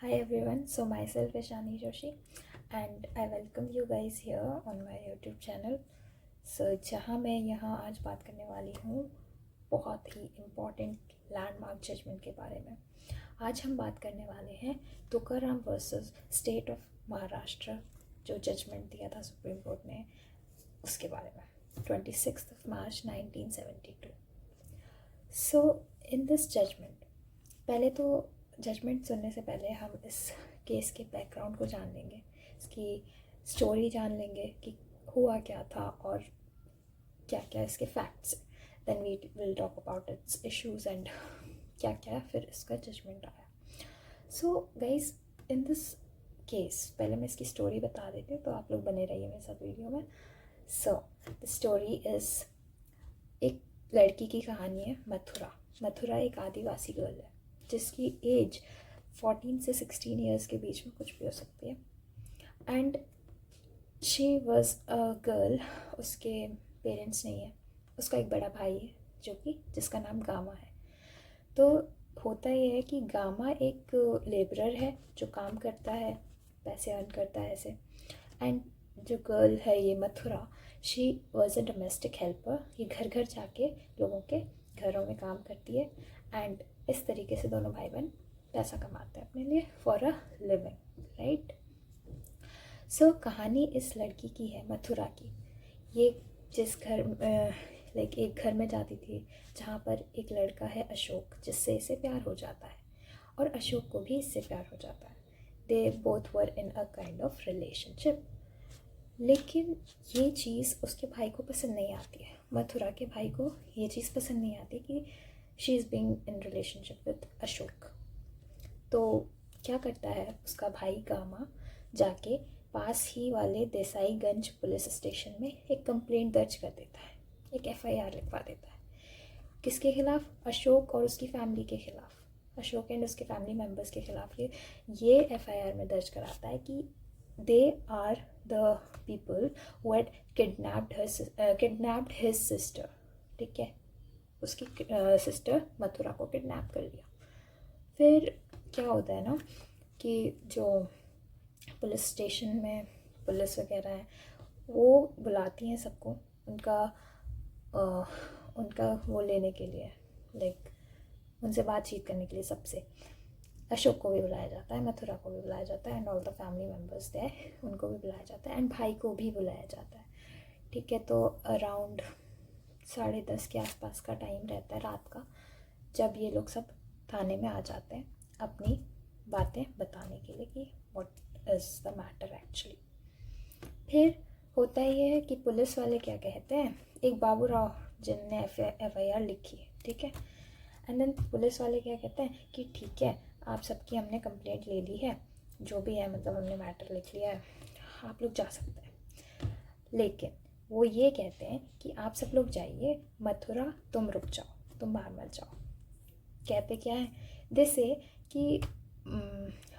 Hi everyone, so myself is Shani Joshi and I welcome you guys here on my YouTube channel. So जहाँ मैं यहाँ आज बात करने वाली हूँ बहुत ही इम्पॉर्टेंट लैंडमार्क जजमेंट के बारे में। आज हम बात करने वाले हैं Tukaram versus state of Maharashtra, जो जजमेंट दिया था सुप्रीम कोर्ट ने, उसके बारे में 26 मार्च 1972। सो इन दिस जजमेंट, पहले तो जजमेंट सुनने से पहले हम इस केस के बैकग्राउंड को जान लेंगे, इसकी स्टोरी जान लेंगे कि हुआ क्या था और क्या क्या इसके facts. Then we will talk about its issues and क्या क्या फिर इसका जजमेंट आया। So guys, in this case पहले मैं इसकी स्टोरी बता देती हूँ, तो आप लोग बने रहिए मेरे साथ वीडियो में। सो द स्टोरी इज़, एक लड़की की कहानी है, मथुरा। मथुरा एक आदिवासी गर्ल है जिसकी एज 14 से 16 ईयर्स के बीच में कुछ भी हो सकती है। And she was a girl, उसके पेरेंट्स नहीं है, उसका एक बड़ा भाई है जिसका नाम गामा है। तो होता ये है कि गामा एक लेबरर है जो काम करता है, पैसे अर्न करता है ऐसे। एंड जो गर्ल है ये Mathura, she was a domestic helper, ये घर घर जाके लोगों के घरों में काम करती है। एंड इस तरीके से दोनों भाई बहन पैसा कमाते हैं अपने लिए फॉर अ लिविंग, राइट। सो कहानी इस लड़की की है, मथुरा की। ये जिस घर लाइक एक घर में जाती थी जहाँ पर एक लड़का है अशोक, जिससे इसे प्यार हो जाता है और अशोक को भी इससे प्यार हो जाता है। They both were in a kind of relationship. लेकिन ये चीज़ उसके भाई को पसंद नहीं आती है, मथुरा के भाई को ये चीज़ पसंद नहीं आती कि she is being in relationship with Ashok. तो क्या करता है उसका भाई गामा, जाके पास ही वाले देसाईगंज पुलिस स्टेशन में एक कंप्लेंट दर्ज कर देता है, एक एफआईआर लिखवा देता है। किसके खिलाफ? अशोक और उसकी फैमिली के खिलाफ, अशोक एंड उसके फैमिली मेम्बर्स के खिलाफ। ये एफआईआर में दर्ज कराता है कि they are the people who had kidnapped his sister, ठीक है, उसकी सिस्टर मथुरा को किडनैप कर लिया। फिर क्या होता है ना कि जो पुलिस स्टेशन में पुलिस वगैरह है वो बुलाती हैं सबको, उनका वो लेने के लिए, लाइक उनसे बातचीत करने के लिए सबसे। अशोक को भी बुलाया जाता है, मथुरा को भी बुलाया जाता है and all the family members थे उनको भी बुलाया जाता है एंड भाई को भी बुलाया जाता है, ठीक है। तो अराउंड 10:30 के आसपास का टाइम रहता है रात का, जब ये लोग सब थाने में आ जाते हैं अपनी बातें बताने के लिए कि what is the matter actually. फिर होता ये है कि पुलिस वाले क्या कहते हैं, एक बाबू राव जिनने एफआईआर लिखी है, ठीक है। एंड देन पुलिस वाले क्या कहते हैं कि ठीक है, आप सबकी हमने कंप्लेंट ले ली है, जो भी है मतलब हमने मैटर लिख लिया है, आप लोग जा सकते हैं। लेकिन वो ये कहते हैं कि आप सब लोग जाइए, मथुरा तुम रुक जाओ, तुम बाहर मत जाओ। कहते क्या है, जैसे कि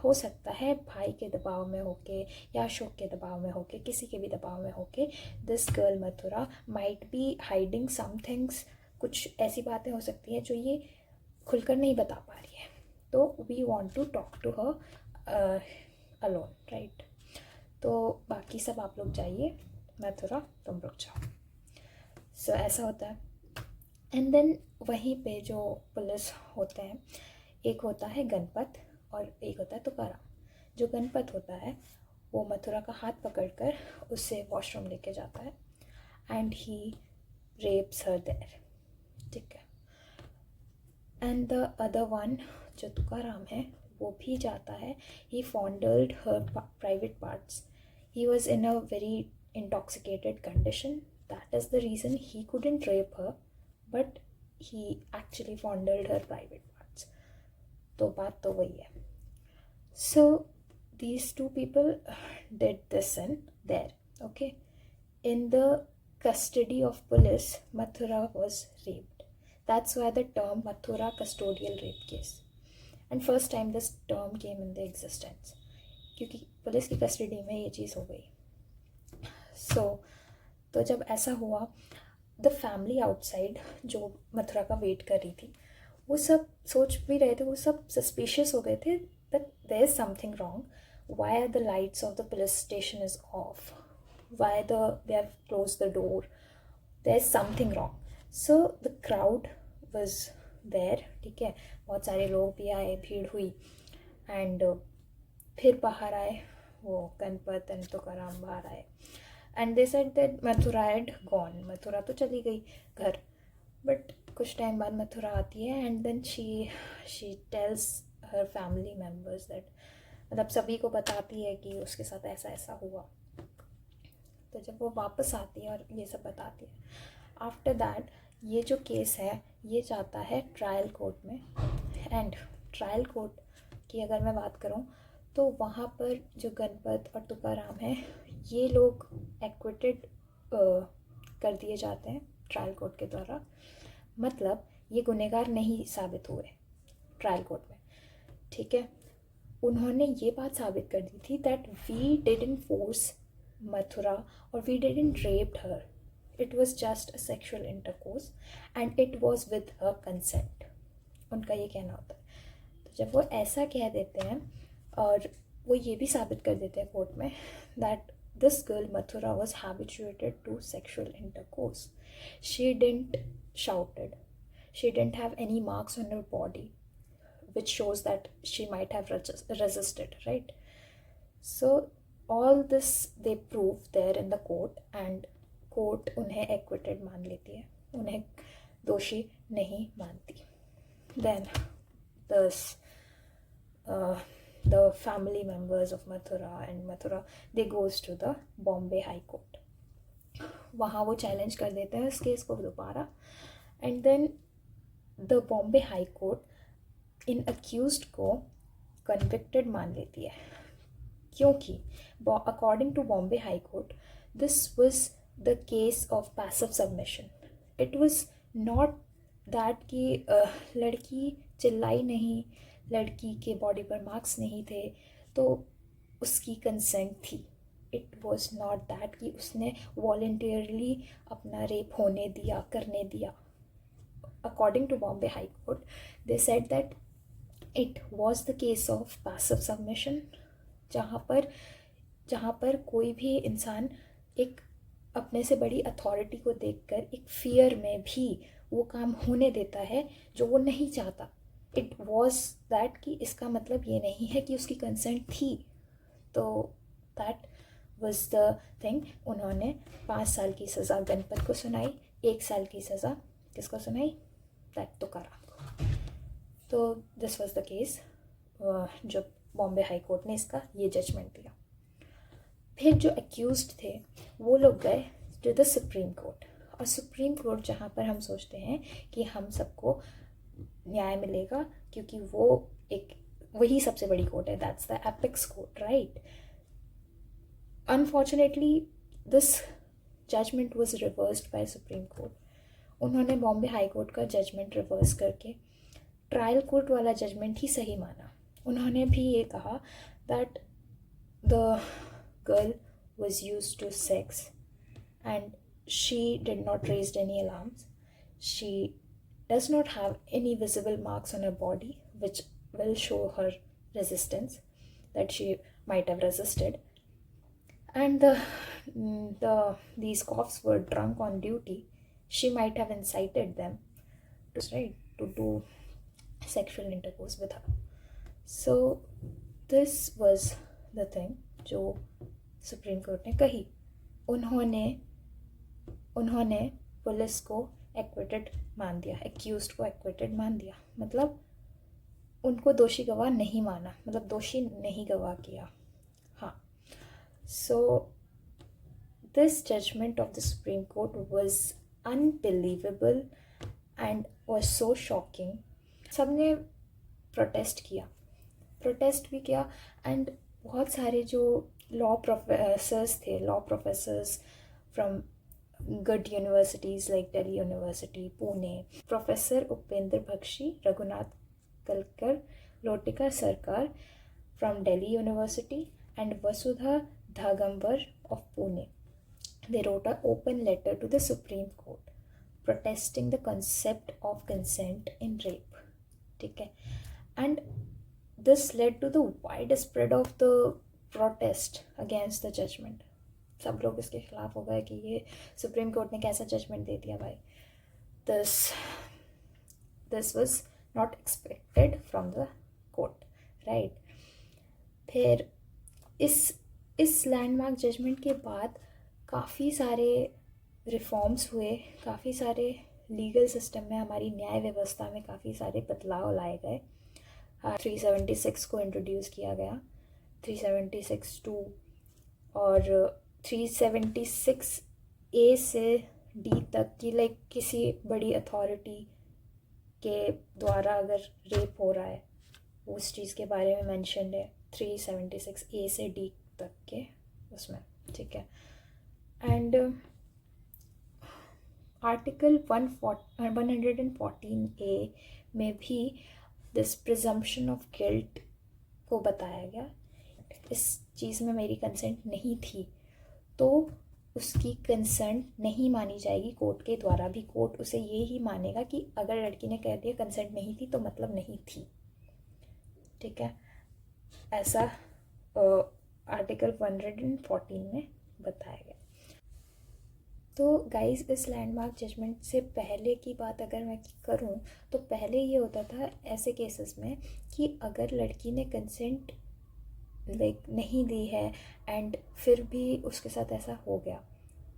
हो सकता है भाई के दबाव में होके या अशोक के दबाव में होके, किसी के भी दबाव में होके, this girl Mathura might be hiding some things, कुछ ऐसी बातें हो सकती हैं जो ये खुलकर नहीं बता पा रही है। तो we want to talk to her alone, right. तो बाकी सब आप लोग जाइए, मथुरा तुम रुक जाओ। सो ऐसा होता है। एंड देन वहीं पे जो पुलिस होते हैं, एक होता है गणपत और एक होता है तुकाराम। जो गणपत होता है वो मथुरा का हाथ पकड़कर उससे वॉशरूम लेके जाता है and he rapes her there, ठीक है। एंड द अदर वन जो तुकाराम है वो भी जाता है, he fondled her private parts, he was in a very intoxicated condition, that is the reason he couldn't rape her, but he actually fondled her private parts. तो बात तो वही है। So these two people did this in there, okay. In the custody of police, Mathura was raped. That's why the term Mathura custodial rape case, and first time this term came in the existence, क्योंकि police की custody में ये चीज़ हो गई। तो जब ऐसा हुआ, द फैमिली आउटसाइड जो मथुरा का वेट कर रही थी, वो सब सोच भी रहे थे, वो सब सस्पिशियस हो गए थे that there is something wrong, why are the lights of the police station is off, why they have close the door, there is something wrong. So the crowd was there, ठीक है, बहुत सारे लोग भी आए, भीड़ हुई, एंड फिर बाहर आए वो गणपत एंड तुकाराम बाहर आए, and they said that Mathura had gone, Mathura तो चली गई घर। बट कुछ टाइम बाद मथुरा आती है, and then she tells her family members that, मतलब सभी को बताती है कि उसके साथ ऐसा ऐसा हुआ। तो जब वो वापस आती है और ये सब बताती है, आफ्टर दैट ये जो केस है ये जाता है ट्रायल कोर्ट में। एंड ट्रायल कोर्ट की अगर मैं बात करूँ तो वहाँ पर जो गणपत और तुकाराम है ये लोग एक्विटेड कर दिए जाते हैं ट्रायल कोर्ट के द्वारा, मतलब ये गुनहगार नहीं साबित हुए ट्रायल कोर्ट में, ठीक है। उन्होंने ये बात साबित कर दी थी that we didn't force Mathura और we didn't raped her, it was just a sexual intercourse and it was with her consent, उनका ये कहना होता है। तो जब वो ऐसा कह देते हैं और वो ये भी साबित कर देते हैं कोर्ट में that this girl Mathura was habituated to sexual intercourse. She didn't shouted. She didn't have any marks on her body, which shows that she might have resisted, right? So all this they prove there in the court, and court उन्हें acquitted मान लेती है, उन्हें दोषी नहीं मानती। Then this the family members of Mathura they goes to the Bombay High Court, वहाँ वो चैलेंज कर देते हैं इस केस को दोबारा, and then the Bombay High Court in accused को कन्विक्टेड मान लेती है, क्योंकि according to Bombay High Court this was the case of passive submission. It was not that कि लड़की चिल्लाई नहीं, लड़की के बॉडी पर मार्क्स नहीं थे तो उसकी कंसेंट थी। इट वॉज नॉट दैट कि उसने वॉलंटियरली अपना रेप होने दिया, करने दिया। According to Bombay High Court they said that it was the case of passive submission, जहाँ पर कोई भी इंसान एक अपने से बड़ी अथॉरिटी को देखकर एक फियर में भी वो काम होने देता है जो वो नहीं चाहता। इट वॉज दैट कि इसका मतलब ये नहीं है कि उसकी कंसेंट थी। तो दैट वॉज द थिंग। उन्होंने 5 साल की सज़ा गणपत को सुनाई, 1 साल की सज़ा किसको सुनाई, दैट तुकाराम को। तो दिस वॉज द केस जो बॉम्बे हाई कोर्ट ने इसका ये जजमेंट दिया। फिर जो एक्यूज्ड थे वो लोग गए टू द सुप्रीम कोर्ट, और सुप्रीम कोर्ट जहाँ पर हम सोचते हैं कि हम सबको न्याय मिलेगा क्योंकि वो एक वही सबसे बड़ी कोर्ट है, that's the apex court, right. Unfortunately this judgment was reversed by Supreme Court. उन्होंने बॉम्बे हाई कोर्ट का जजमेंट रिवर्स करके ट्रायल कोर्ट वाला जजमेंट ही सही माना। उन्होंने भी ये कहा that the girl was used to sex and she did not raise any alarms. She does not have any visible marks on her body which will show her resistance, that she might have resisted. And these cops were drunk on duty. She might have incited them to do sexual intercourse with her. So this was the thing जो supreme court ने कही। उन्होंने police को acquitted मान दिया, accused को acquitted मान दिया, मतलब उनको दोषी गवाह नहीं माना, मतलब दोषी नहीं गवाह किया। हाँ, so this judgement of the Supreme Court was unbelievable and was so shocking. सबने प्रोटेस्ट भी किया एंड बहुत सारे जो law professors from good universities like Delhi University, Pune, professor Upendra Baxi, Raghunath Kelkar, Lotika Sarkar from Delhi University and Vasudha Dhagamwar of Pune, they wrote an open letter to the Supreme Court protesting the concept of consent in rape. ठीक है. And this led to the wide spread of the protest against the judgment. सब लोग इसके खिलाफ हो गए कि ये सुप्रीम कोर्ट ने कैसा जजमेंट दे दिया भाई. This was not expected from the court, right. फिर इस लैंडमार्क जजमेंट के बाद काफ़ी सारे रिफॉर्म्स हुए, काफ़ी सारे लीगल सिस्टम में, हमारी न्याय व्यवस्था में काफ़ी सारे बदलाव लाए गए. 376 को इंट्रोड्यूस किया गया, 376(2) और 376(a) से D तक की, लाइक किसी बड़ी अथॉरिटी के द्वारा अगर रेप हो रहा है उस चीज़ के बारे में मेंशन है 376(a) से D तक के उसमें, ठीक है. एंड आर्टिकल 114A में भी दिस प्रिजम्पशन ऑफ गिल्ट को बताया गया. इस चीज़ में मेरी कंसेंट नहीं थी तो उसकी कंसेंट नहीं मानी जाएगी कोर्ट के द्वारा भी. कोर्ट उसे ये ही मानेगा कि अगर लड़की ने कह दिया कंसेंट नहीं थी तो मतलब नहीं थी, ठीक है. ऐसा आर्टिकल 114 में बताया गया. तो गाइस, इस लैंडमार्क जजमेंट से पहले की बात अगर मैं करूं तो पहले ये होता था ऐसे केसेस में कि अगर लड़की ने कंसेंट लाइक नहीं दी है एंड फिर भी उसके साथ ऐसा हो गया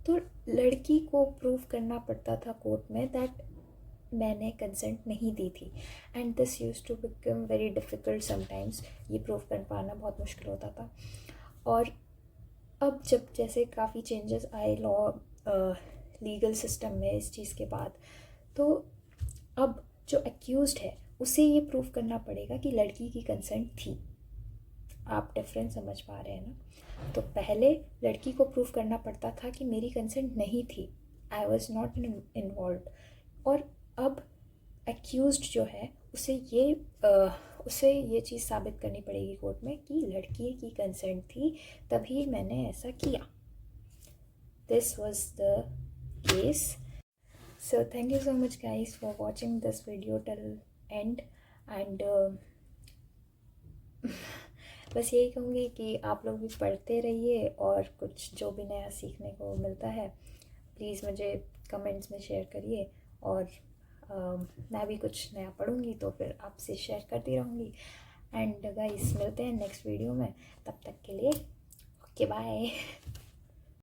तो लड़की को प्रूव करना पड़ता था कोर्ट में दैट मैंने कंसेंट नहीं दी थी. And this used to become very difficult sometimes. ये प्रूव कर पाना बहुत मुश्किल होता था. और अब जब जैसे काफ़ी चेंजेस आए लॉ लीगल सिस्टम में इस चीज़ के बाद, तो अब जो एक्यूज्ड है उसे ये प्रूव करना पड़ेगा कि लड़की की कंसेंट थी. आप डिफरेंस समझ पा रहे हैं ना. तो पहले लड़की को प्रूव करना पड़ता था कि मेरी कंसेंट नहीं थी, आई वॉज नॉट इन्वॉल्व. और अब एक्यूज्ड जो है उसे ये चीज़ साबित करनी पड़ेगी कोर्ट में कि लड़की की कंसेंट थी तभी मैंने ऐसा किया. This was the case. So thank you so much guys for watching this video till and. And बस यही कहूँगी कि आप लोग भी पढ़ते रहिए और कुछ जो भी नया सीखने को मिलता है प्लीज़ मुझे कमेंट्स में शेयर करिए. और मैं भी कुछ नया पढ़ूँगी तो फिर आपसे शेयर करती रहूँगी. एंड गाइस, मिलते हैं नेक्स्ट वीडियो में. तब तक के लिए ओके बाय.